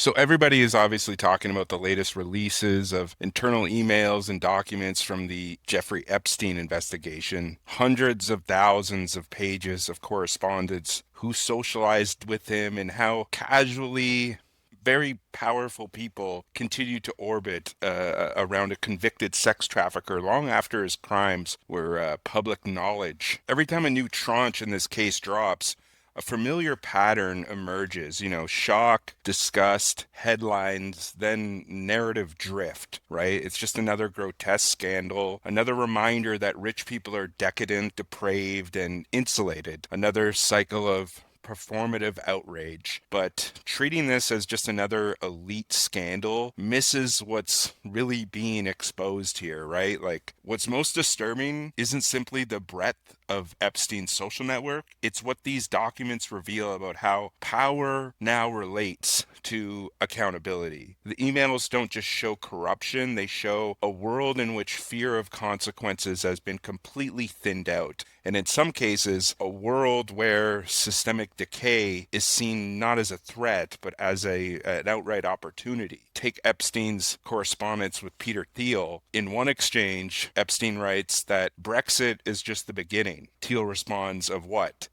So everybody is obviously talking about the latest releases of internal emails and documents from the Jeffrey Epstein investigation. Hundreds of thousands of pages of correspondence, who socialized with him and how casually very powerful people continue to orbit around a convicted sex trafficker long after his crimes were public knowledge. Every time a new tranche in this case drops, a familiar pattern emerges, shock, disgust, headlines, then narrative drift, right? It's just another grotesque scandal, another reminder that rich people are decadent, depraved, and insulated, another cycle of performative outrage. But treating this as just another elite scandal misses what's really being exposed here, right? Like, what's most disturbing isn't simply the breadth of Epstein's social network, it's what these documents reveal about how power now relates to accountability. The emails don't just show corruption, they show a world in which fear of consequences has been completely thinned out. And in some cases, a world where systemic decay is seen not as a threat, but as an outright opportunity. Take Epstein's correspondence with Peter Thiel. In one exchange, Epstein writes that Brexit is just the beginning. Thiel responds, of what?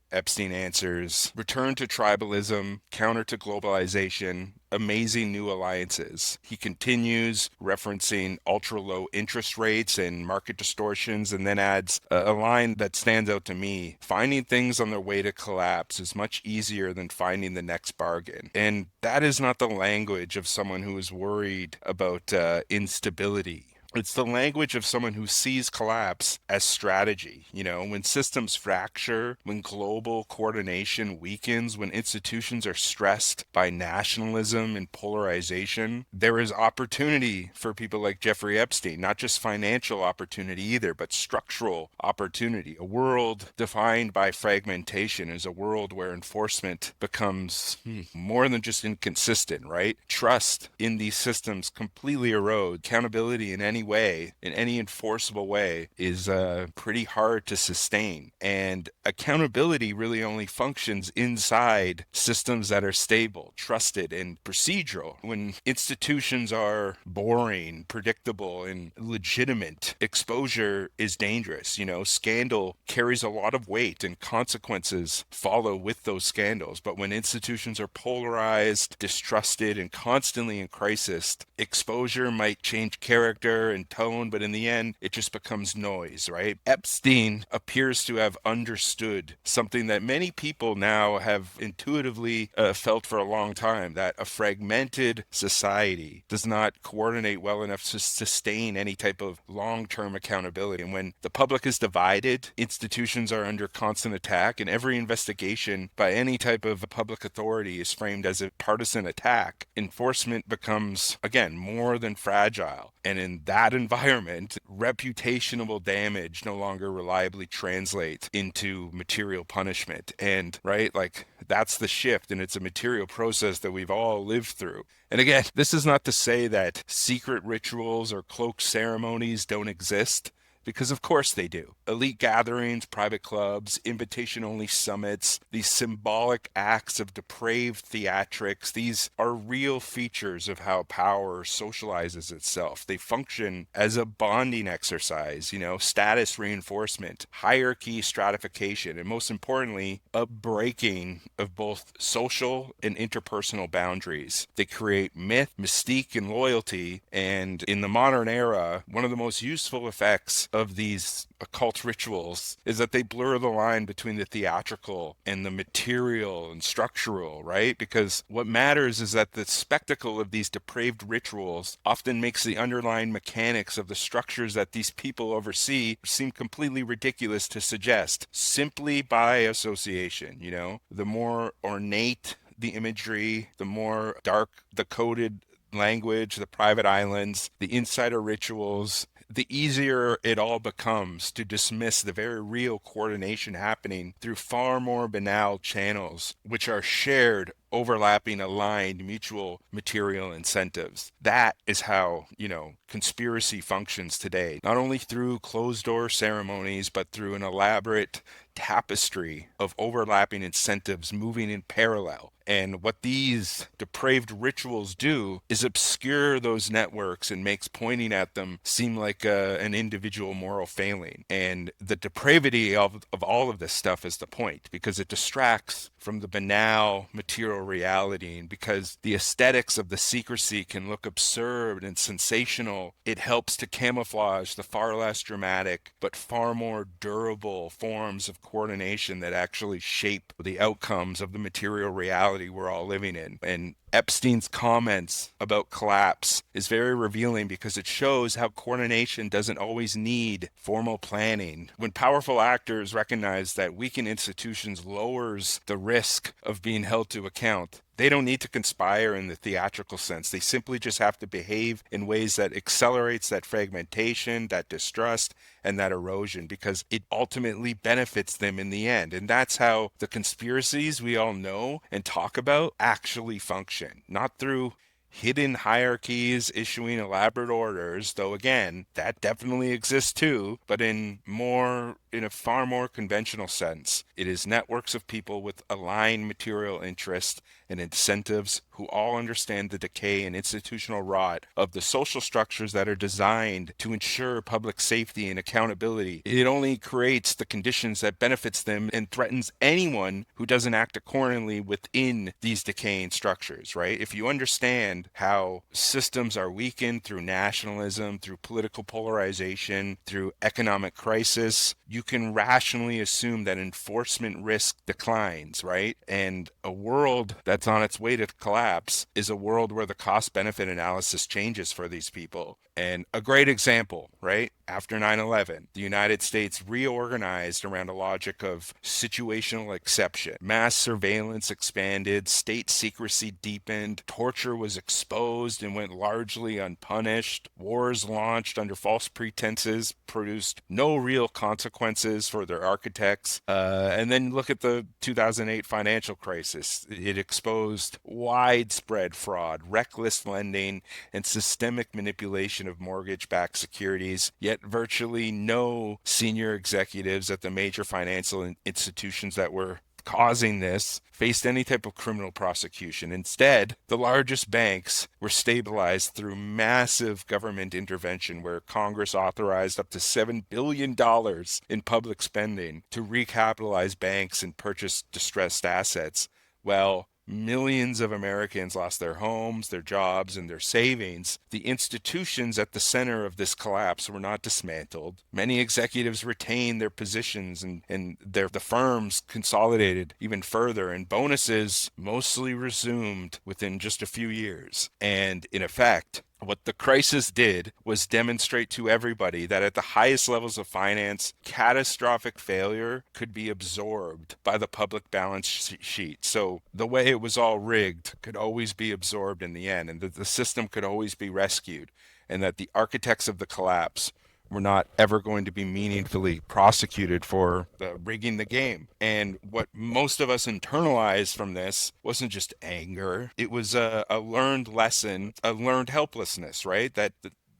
Epstein answers, return to tribalism, counter to globalization, amazing new alliances. He continues referencing ultra low interest rates and market distortions, and then adds a line that stands out to me. Finding things on their way to collapse is much easier than finding the next bargain. And that is not the language of someone who is worried about instability. It's the language of someone who sees collapse as strategy. When systems fracture, when global coordination weakens, when institutions are stressed by nationalism and polarization, there is opportunity for people like Jeffrey Epstein, not just financial opportunity either, but structural opportunity. A world defined by fragmentation is a world where enforcement becomes more than just inconsistent, right? Trust in these systems completely erodes. Accountability in any way, in any enforceable way, is pretty hard to sustain. And accountability really only functions inside systems that are stable, trusted, and procedural. When institutions are boring, predictable, and legitimate, exposure is dangerous. Scandal carries a lot of weight and consequences follow with those scandals. But when institutions are polarized, distrusted, and constantly in crisis, exposure might change character and tone, but in the end, it just becomes noise, right? Epstein appears to have understood something that many people now have intuitively felt for a long time, that a fragmented society does not coordinate well enough to sustain any type of long-term accountability. And when the public is divided, institutions are under constant attack, and every investigation by any type of public authority is framed as a partisan attack, enforcement becomes, again, more than fragile. And in that environment, reputational damage no longer reliably translates into material punishment. And, right, like, that's the shift, and it's a material process that we've all lived through. And again, this is not to say that secret rituals or cloaked ceremonies don't exist, because of course they do. Elite gatherings, private clubs, invitation-only summits, these symbolic acts of depraved theatrics, these are real features of how power socializes itself. They function as a bonding exercise, status reinforcement, hierarchy stratification, and most importantly, a breaking of both social and interpersonal boundaries. They create myth, mystique, and loyalty, and in the modern era, one of the most useful effects of these occult rituals is that they blur the line between the theatrical and the material and structural, right? Because what matters is that the spectacle of these depraved rituals often makes the underlying mechanics of the structures that these people oversee seem completely ridiculous to suggest simply by association. The more ornate the imagery, the more dark the coded language, the private islands, the insider rituals, the easier it all becomes to dismiss the very real coordination happening through far more banal channels, which are shared, overlapping, aligned, mutual material incentives. That is how, conspiracy functions today, not only through closed door ceremonies, but through an elaborate tapestry of overlapping incentives moving in parallel. And what these depraved rituals do is obscure those networks and makes pointing at them seem like an individual moral failing. And the depravity of all of this stuff is the point, because it distracts from the banal material reality. And because the aesthetics of the secrecy can look absurd and sensational, it helps to camouflage the far less dramatic but far more durable forms of coordination that actually shape the outcomes of the material reality we're all living in. And Epstein's comments about collapse is very revealing, because it shows how coordination doesn't always need formal planning. When powerful actors recognize that weakened institutions lowers the risk of being held to account, they don't need to conspire in the theatrical sense. They simply just have to behave in ways that accelerates that fragmentation, that distrust, and that erosion, because it ultimately benefits them in the end. And that's how the conspiracies we all know and talk about actually function, not through hidden hierarchies issuing elaborate orders, though again, that definitely exists too, but in a far more conventional sense. It is networks of people with aligned material interests and incentives who all understand the decay and institutional rot of the social structures that are designed to ensure public safety and accountability. It only creates the conditions that benefits them and threatens anyone who doesn't act accordingly within these decaying structures, right? If you understand how systems are weakened through nationalism, through political polarization, through economic crisis, you can rationally assume that enforcement risk declines, right? And a world that's on its way to collapse is a world where the cost-benefit analysis changes for these people. And a great example, right? After 9/11, the United States reorganized around a logic of situational exception. Mass surveillance expanded, state secrecy deepened, torture was exposed and went largely unpunished, wars launched under false pretenses produced no real consequences for their architects. And then look at the 2008 financial crisis. It exposed widespread fraud, reckless lending, and systemic manipulation of mortgage-backed securities, yet virtually no senior executives at the major financial institutions that were causing this faced any type of criminal prosecution. Instead, the largest banks were stabilized through massive government intervention, where Congress authorized up to $7 billion in public spending to recapitalize banks and purchase distressed assets. Well, millions of Americans lost their homes, their jobs, and their savings. The institutions at the center of this collapse were not dismantled. Many executives retained their positions, and the firms consolidated even further, and bonuses mostly resumed within just a few years. And in effect, what the crisis did was demonstrate to everybody that at the highest levels of finance, catastrophic failure could be absorbed by the public balance sheet. So the way it was all rigged could always be absorbed in the end, and that the system could always be rescued, and that the architects of the collapse were not ever going to be meaningfully prosecuted for rigging the game. And what most of us internalized from this wasn't just anger. It was a learned lesson, a learned helplessness, right? That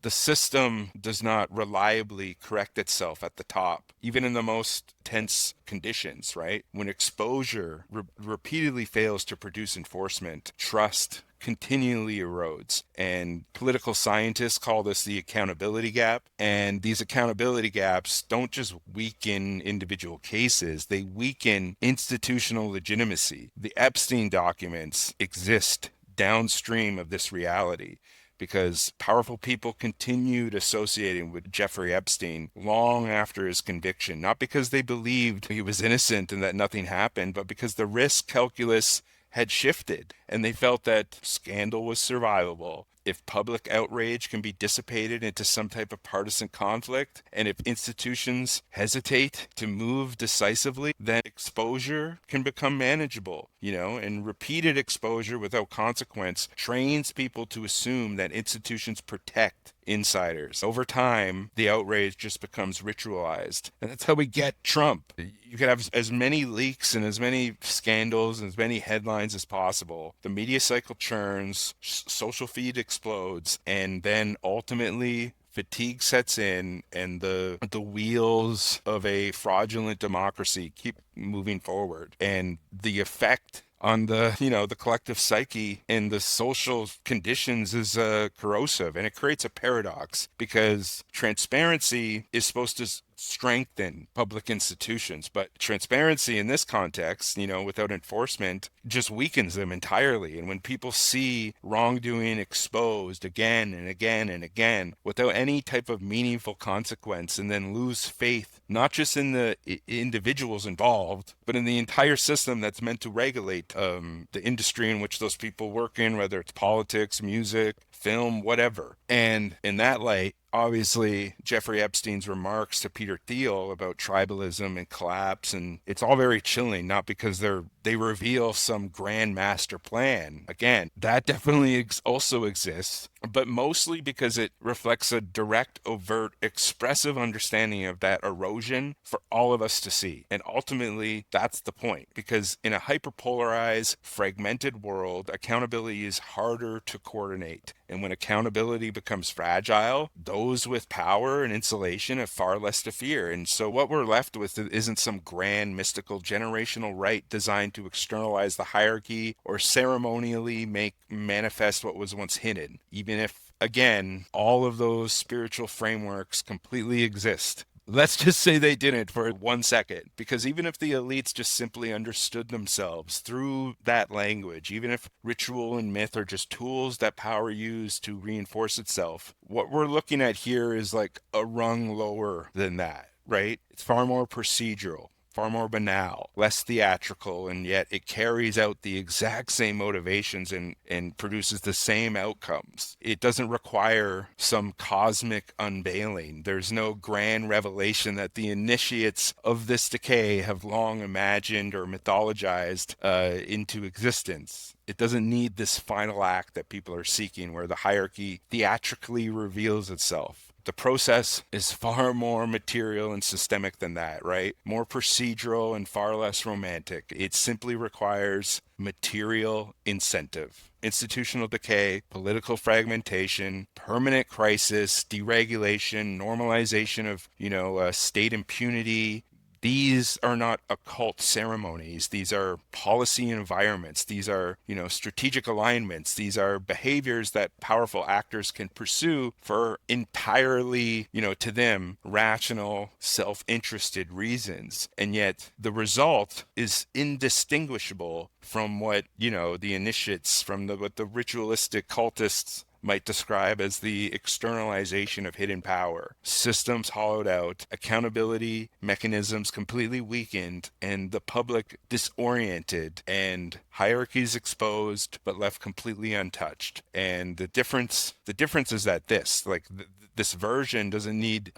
the system does not reliably correct itself at the top, even in the most tense conditions, right? When exposure repeatedly fails to produce enforcement, trust continually erodes. And political scientists call this the accountability gap. And these accountability gaps don't just weaken individual cases, they weaken institutional legitimacy. The Epstein documents exist downstream of this reality, because powerful people continued associating with Jeffrey Epstein long after his conviction, not because they believed he was innocent and that nothing happened, but because the risk calculus had shifted, and they felt that scandal was survivable. If public outrage can be dissipated into some type of partisan conflict, and if institutions hesitate to move decisively, then exposure can become manageable, and repeated exposure without consequence trains people to assume that institutions protect insiders. Over time, the outrage just becomes ritualized. And that's how we get Trump. You could have as many leaks and as many scandals and as many headlines as possible. The media cycle churns, social feed explodes, and then ultimately fatigue sets in and the wheels of a fraudulent democracy keep moving forward. And the effect on the collective psyche and the social conditions is corrosive, and it creates a paradox because transparency is supposed to strengthen public institutions, but transparency in this context, without enforcement, just weakens them entirely. And when people see wrongdoing exposed again and again and again without any type of meaningful consequence, and then lose faith not just in the individuals involved, but in the entire system that's meant to regulate the industry in which those people work in, whether it's politics, music, film, whatever. And in that light, obviously, Jeffrey Epstein's remarks to Peter Thiel about tribalism and collapse, and it's all very chilling, not because they reveal some grand master plan. Again, that definitely also exists, but mostly because it reflects a direct, overt, expressive understanding of that erosion for all of us to see. And ultimately, that's the point, because in a hyperpolarized, fragmented world, accountability is harder to coordinate. And when accountability becomes fragile, those with power and insulation have far less to fear. And so what we're left with isn't some grand mystical generational rite designed to externalize the hierarchy or ceremonially make manifest what was once hidden, even if, again, all of those spiritual frameworks completely exist. Let's just say they didn't for 1 second, because even if the elites just simply understood themselves through that language, even if ritual and myth are just tools that power used to reinforce itself, what we're looking at here is like a rung lower than that, right? It's far more procedural, far more banal, less theatrical, and yet it carries out the exact same motivations and produces the same outcomes. It doesn't require some cosmic unveiling. There's no grand revelation that the initiates of this decay have long imagined or mythologized into existence. It doesn't need this final act that people are seeking, where the hierarchy theatrically reveals itself. The process is far more material and systemic than that, right? More procedural and far less romantic. It simply requires material incentive. Institutional decay, political fragmentation, permanent crisis, deregulation, normalization of, state impunity. These are not occult ceremonies. These are policy environments. These are, strategic alignments. These are behaviors that powerful actors can pursue for entirely, to them, rational, self-interested reasons. And yet the result is indistinguishable from what, the initiates, from what the ritualistic cultists might describe as the externalization of hidden power. Systems hollowed out, accountability mechanisms completely weakened, and the public disoriented, and hierarchies exposed but left completely untouched. And the difference is that this version doesn't need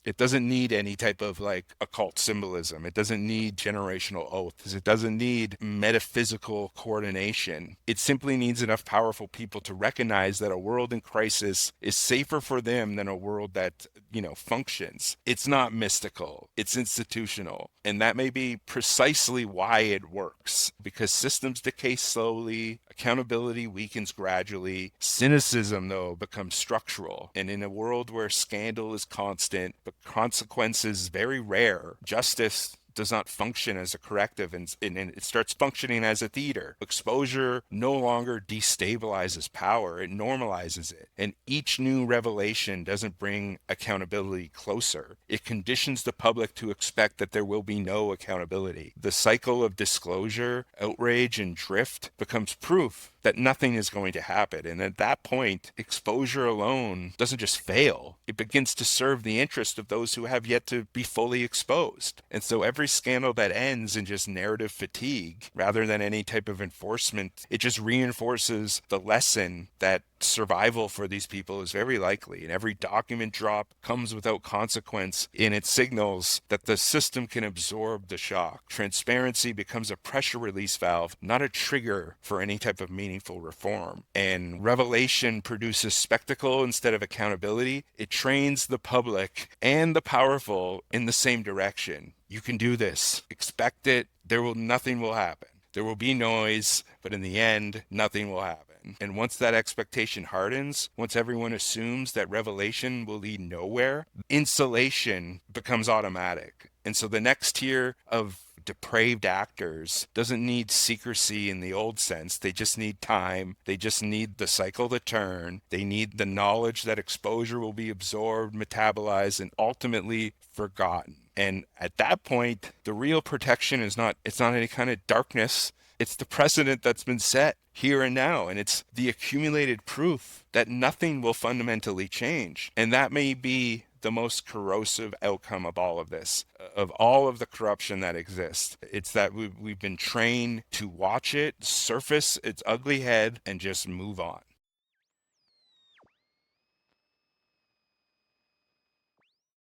it doesn't need any type of occult symbolism. It doesn't need generational oaths. It doesn't need metaphysical coordination. It simply needs enough powerful people to recognize that a world in crisis is safer for them than a world that, functions. It's not mystical. It's institutional. And that may be precisely why it works, because systems decay slowly, accountability weakens gradually, cynicism, though, becomes structural. And in a world where scandal is constant, but consequences very rare, justice does not function as a corrective, and it starts functioning as a theater. Exposure no longer destabilizes power, it normalizes it. And each new revelation doesn't bring accountability closer. It conditions the public to expect that there will be no accountability. The cycle of disclosure, outrage, and drift becomes proof that nothing is going to happen. And at that point, exposure alone doesn't just fail, it begins to serve the interest of those who have yet to be fully exposed. And so every scandal that ends in just narrative fatigue, rather than any type of enforcement, it just reinforces the lesson that survival for these people is very likely. And every document drop comes without consequence, and it signals that the system can absorb the shock. Transparency becomes a pressure release valve, not a trigger for any type of meaningful reform. And revelation produces spectacle instead of accountability. It trains the public and the powerful in the same direction. You can do this. Expect it. Nothing will happen. There will be noise, but in the end, nothing will happen. And once that expectation hardens, once everyone assumes that revelation will lead nowhere, insulation becomes automatic. And so the next tier of depraved actors doesn't need secrecy in the old sense. They just need time. They just need the cycle to turn. They need the knowledge that exposure will be absorbed, metabolized, and ultimately forgotten. And at that point, the real protection is not, it's not any kind of darkness. It's the precedent that's been set here and now. And it's the accumulated proof that nothing will fundamentally change. And that may be the most corrosive outcome of all of this, of all of the corruption that exists. It's that we've been trained to watch it surface its ugly head and just move on.